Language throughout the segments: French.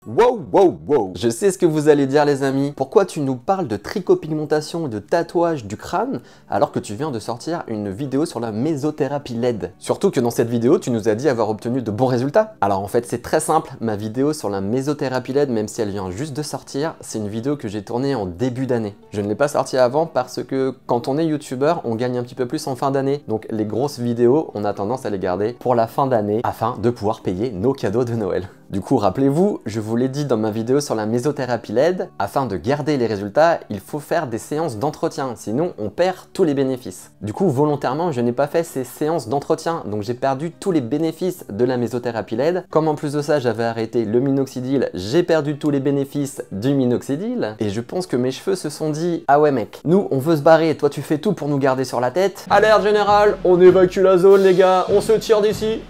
Wow, wow, wow. Je sais ce que vous allez dire les amis. Pourquoi tu nous parles de tricopigmentation et de tatouage du crâne alors que tu viens de sortir une vidéo sur la mésothérapie LED? Surtout que dans cette vidéo, tu nous as dit avoir obtenu de bons résultats. Alors en fait, c'est très simple. Ma vidéo sur la mésothérapie LED, même si elle vient juste de sortir, c'est une vidéo que j'ai tournée en début d'année. Je ne l'ai pas sortie avant parce que quand on est youtubeur, on gagne un petit peu plus en fin d'année. Donc les grosses vidéos, on a tendance à les garder pour la fin d'année afin de pouvoir payer nos cadeaux de Noël. Du coup, rappelez-vous, je vous l'ai dit dans ma vidéo sur la mésothérapie LED, afin de garder les résultats, il faut faire des séances d'entretien, sinon on perd tous les bénéfices. Du coup, volontairement, je n'ai pas fait ces séances d'entretien, donc j'ai perdu tous les bénéfices de la mésothérapie LED. Comme en plus de ça, j'avais arrêté le minoxidil, j'ai perdu tous les bénéfices du minoxidil, et je pense que mes cheveux se sont dit « Ah ouais mec, nous on veut se barrer, toi tu fais tout pour nous garder sur la tête. Alerte générale, on évacue la zone les gars, on se tire d'ici !»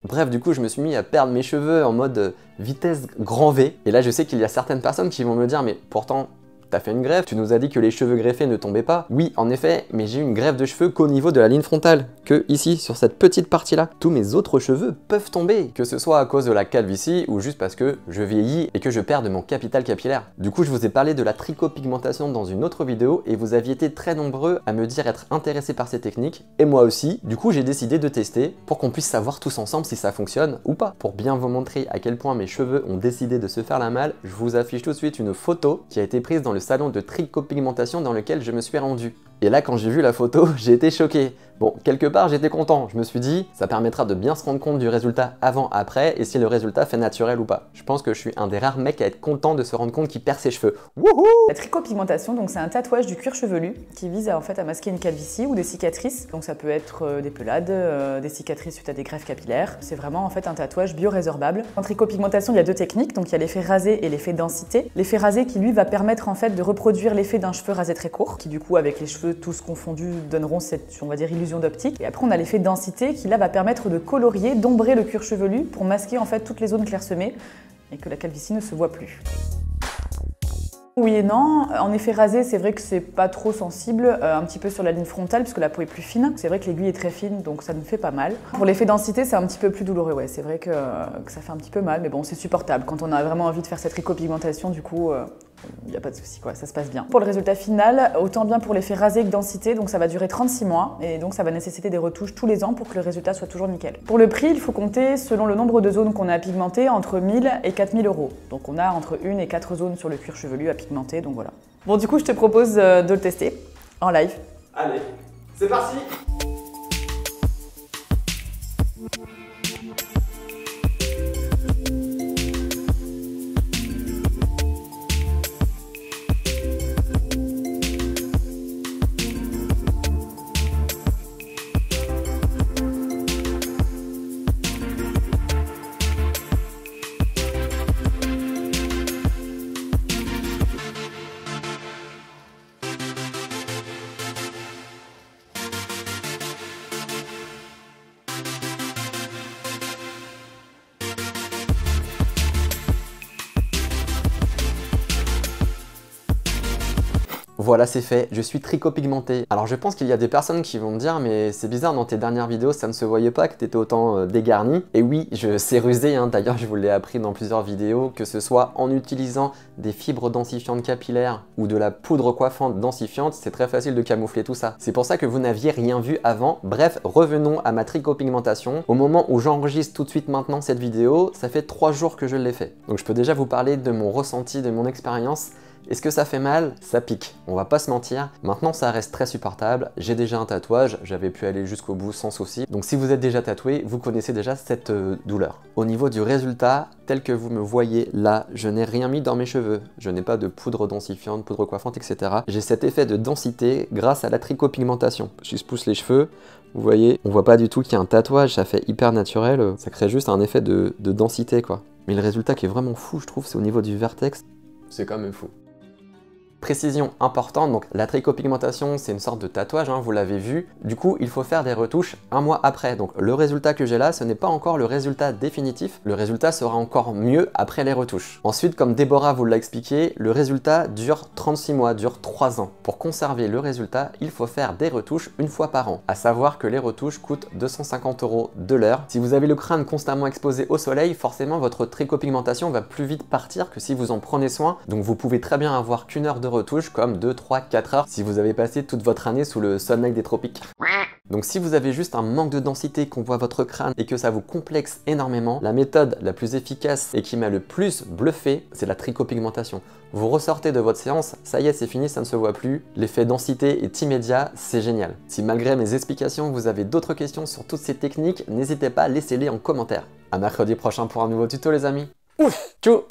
Bref, du coup, je me suis mis à perdre mes cheveux en mode vitesse grand V. Et là, je sais qu'il y a certaines personnes qui vont me dire « Mais pourtant, t'as fait une greffe, tu nous as dit que les cheveux greffés ne tombaient pas. » Oui, en effet, mais j'ai eu une greffe de cheveux qu'au niveau de la ligne frontale, que ici, sur cette petite partie-là. Tous mes autres cheveux peuvent tomber, que ce soit à cause de la calvitie ou juste parce que je vieillis et que je perds de mon capital capillaire. Du coup, je vous ai parlé de la tricopigmentation dans une autre vidéo et vous aviez été très nombreux à me dire être intéressés par ces techniques, et moi aussi. Du coup, j'ai décidé de tester pour qu'on puisse savoir tous ensemble si ça fonctionne ou pas. Pour bien vous montrer à quel point mes cheveux ont décidé de se faire la malle, je vous affiche tout de suite une photo qui a été prise dans le salon de tricopigmentation dans lequel je me suis rendu. Et là, quand j'ai vu la photo, j'ai été choqué. Bon, quelque part, j'étais content. Je me suis dit, ça permettra de bien se rendre compte du résultat avant-après et si le résultat fait naturel ou pas. Je pense que je suis un des rares mecs à être content de se rendre compte qu'il perd ses cheveux. Wouhou! La tricopigmentation, donc c'est un tatouage du cuir chevelu qui vise en fait à masquer une calvitie ou des cicatrices. Donc ça peut être des pelades, des cicatrices suite à des greffes capillaires. C'est vraiment en fait un tatouage biorésorbable. En tricopigmentation, il y a deux techniques. Donc il y a l'effet rasé et l'effet densité. L'effet rasé qui lui va permettre en fait de reproduire l'effet d'un cheveu rasé très court, qui du coup avec les cheveux tous confondus donneront cette, on va dire, illusion d'optique. Et après on a l'effet densité qui là va permettre de colorier, d'ombrer le cuir chevelu pour masquer en fait toutes les zones clairsemées et que la calvitie ne se voit plus. Oui et non. En effet rasé, c'est vrai que c'est pas trop sensible, un petit peu sur la ligne frontale puisque la peau est plus fine. C'est vrai que l'aiguille est très fine donc ça ne fait pas mal. Pour l'effet densité, c'est un petit peu plus douloureux, ouais. C'est vrai que ça fait un petit peu mal, mais bon, c'est supportable. Quand on a vraiment envie de faire cette tricopigmentation, du coup, il n'y a pas de souci, quoi, ça se passe bien. Pour le résultat final, autant bien pour l'effet rasé que densité, donc ça va durer 36 mois et donc ça va nécessiter des retouches tous les ans pour que le résultat soit toujours nickel. Pour le prix, il faut compter selon le nombre de zones qu'on a à pigmenter entre 1000 et 4000 euros. Donc on a entre 1 et 4 zones sur le cuir chevelu à pigmenter, donc voilà. Bon, du coup, je te propose de le tester en live. Allez, c'est parti! Voilà, c'est fait, je suis tricopigmenté. Alors je pense qu'il y a des personnes qui vont me dire mais c'est bizarre, dans tes dernières vidéos ça ne se voyait pas que t'étais autant dégarni. Et oui, je sais rusé, hein. D'ailleurs je vous l'ai appris dans plusieurs vidéos, que ce soit en utilisant des fibres densifiantes capillaires ou de la poudre coiffante densifiante, c'est très facile de camoufler tout ça. C'est pour ça que vous n'aviez rien vu avant. Bref, revenons à ma tricopigmentation. Au moment où j'enregistre tout de suite maintenant cette vidéo, ça fait 3 jours que je l'ai fait. Donc je peux déjà vous parler de mon ressenti, de mon expérience. Est-ce que ça fait mal? Ça pique, on va pas se mentir. Maintenant ça reste très supportable, j'ai déjà un tatouage, j'avais pu aller jusqu'au bout sans souci. Donc si vous êtes déjà tatoué, vous connaissez déjà cette douleur. Au niveau du résultat, tel que vous me voyez là, je n'ai rien mis dans mes cheveux. Je n'ai pas de poudre densifiante, poudre coiffante, etc. J'ai cet effet de densité grâce à la tricopigmentation. Je pousse les cheveux, vous voyez, on voit pas du tout qu'il y a un tatouage, ça fait hyper naturel. Ça crée juste un effet de densité quoi. Mais le résultat qui est vraiment fou, je trouve, c'est au niveau du vertex. C'est quand même fou. Précision importante, donc la tricopigmentation c'est une sorte de tatouage, hein, vous l'avez vu. Du coup, il faut faire des retouches un mois après. Donc le résultat que j'ai là, ce n'est pas encore le résultat définitif. Le résultat sera encore mieux après les retouches. Ensuite, comme Déborah vous l'a expliqué, le résultat dure 36 mois, dure 3 ans. Pour conserver le résultat, il faut faire des retouches une fois par an. À savoir que les retouches coûtent 250 € de l'heure. Si vous avez le crâne constamment exposé au soleil, forcément votre tricopigmentation va plus vite partir que si vous en prenez soin. Donc vous pouvez très bien avoir qu'une heure de retouche comme 2, 3, 4 heures si vous avez passé toute votre année sous le soleil des tropiques. Donc si vous avez juste un manque de densité, qu'on voit votre crâne et que ça vous complexe énormément, la méthode la plus efficace et qui m'a le plus bluffé, c'est la tricopigmentation. Vous ressortez de votre séance, ça y est, c'est fini, ça ne se voit plus. L'effet densité est immédiat, c'est génial. Si malgré mes explications, vous avez d'autres questions sur toutes ces techniques, n'hésitez pas à laisser-les en commentaire. À mercredi prochain pour un nouveau tuto les amis. Ouf, tchou.